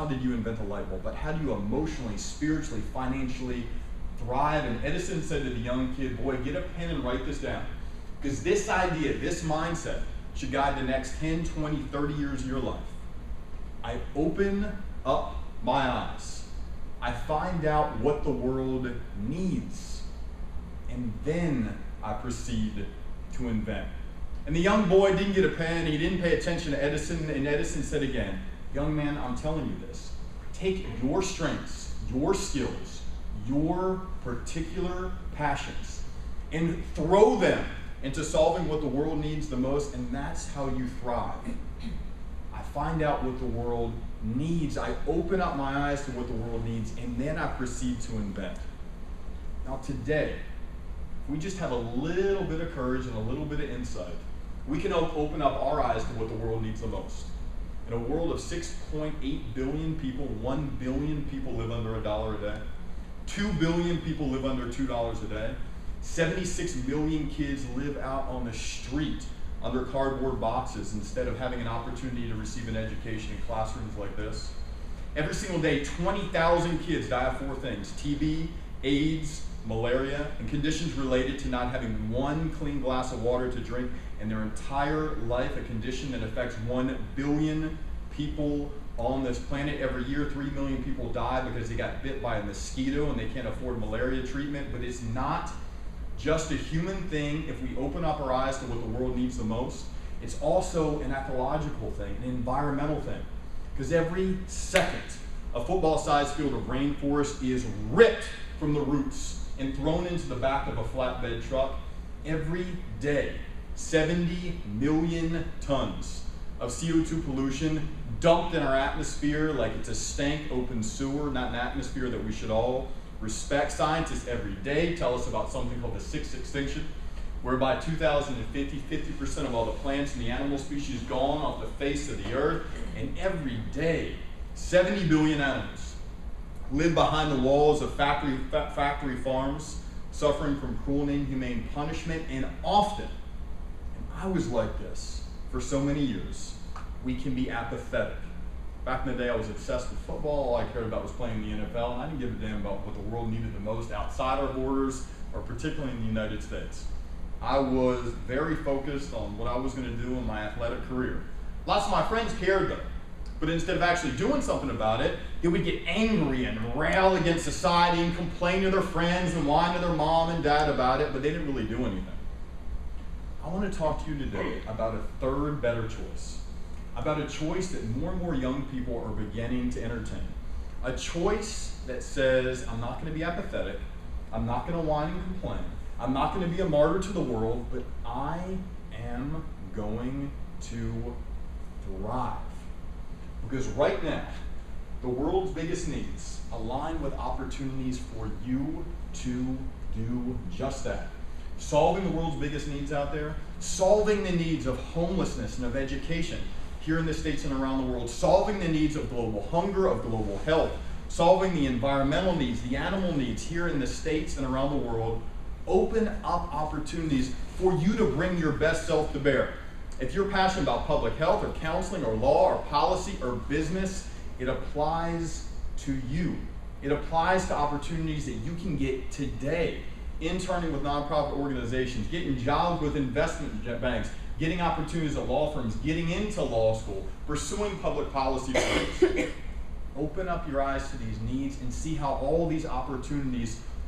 how did you invent the light bulb, but how do you emotionally, spiritually, financially thrive? And Edison said to the young kid, boy, get a pen and write this down. Because this idea, this mindset, should guide the next 10, 20, 30 years of your life. I open up my eyes. I find out what the world needs. And then I proceed to invent. And the young boy didn't get a pen, he didn't pay attention to Edison, and Edison said again, young man, I'm telling you this. Take your strengths, your skills, your particular passions, and throw them into solving what the world needs the most, and that's how you thrive. I find out what the world needs, I open up my eyes to what the world needs, and then I proceed to invent. Now today, if we just have a little bit of courage and a little bit of insight, we can open up our eyes to what the world needs the most. In a world of 6.8 billion people, 1 billion people live under $1 a day. 2 billion people live under $2 a day. 76 million kids live out on the street under cardboard boxes instead of having an opportunity to receive an education in classrooms like this. Every single day, 20,000 kids die of 4 things: TB, AIDS, malaria, and conditions related to not having one clean glass of water to drink in their entire life, a condition that affects 1 billion people on this planet. Every year, 3 million people die because they got bit by a mosquito and they can't afford malaria treatment. But it's not just a human thing if we open up our eyes to what the world needs the most. It's also an ecological thing, an environmental thing. Because every second, a football-sized field of rainforest is ripped from the roots and thrown into the back of a flatbed truck. Every day, 70 million tons of CO2 pollution dumped in our atmosphere like it's a stank open sewer, not an atmosphere that we should all respect. Scientists every day tell us about something called the sixth extinction, where by 2050, 50% of all the plants and the animal species gone off the face of the earth. And every day, 70 billion animals live behind the walls of factory farms, suffering from cruel and inhumane punishment. And often, and I was like this for so many years, we can be apathetic. Back in the day, I was obsessed with football. All I cared about was playing in the NFL, and I didn't give a damn about what the world needed the most outside our borders, or particularly in the United States. I was very focused on what I was going to do in my athletic career. Lots of my friends cared, though. But instead of actually doing something about it, they would get angry and rail against society and complain to their friends and whine to their mom and dad about it, but they didn't really do anything. I want to talk to you today about a third better choice, about a choice that more and more young people are beginning to entertain. A choice that says, I'm not going to be apathetic, I'm not going to whine and complain, I'm not going to be a martyr to the world, but I am going to thrive. Because right now, the world's biggest needs align with opportunities for you to do just that. Solving the world's biggest needs out there, solving the needs of homelessness and of education here in the States and around the world, solving the needs of global hunger, of global health, solving the environmental needs, the animal needs here in the States and around the world. Open up opportunities for you to bring your best self to bear. If you're passionate about public health or counseling or law or policy or business, it applies to you. It applies to opportunities that you can get today. Interning with nonprofit organizations, getting jobs with investment banks, getting opportunities at law firms, getting into law school, pursuing public policy firms. Open up your eyes to these needs and see how all these opportunities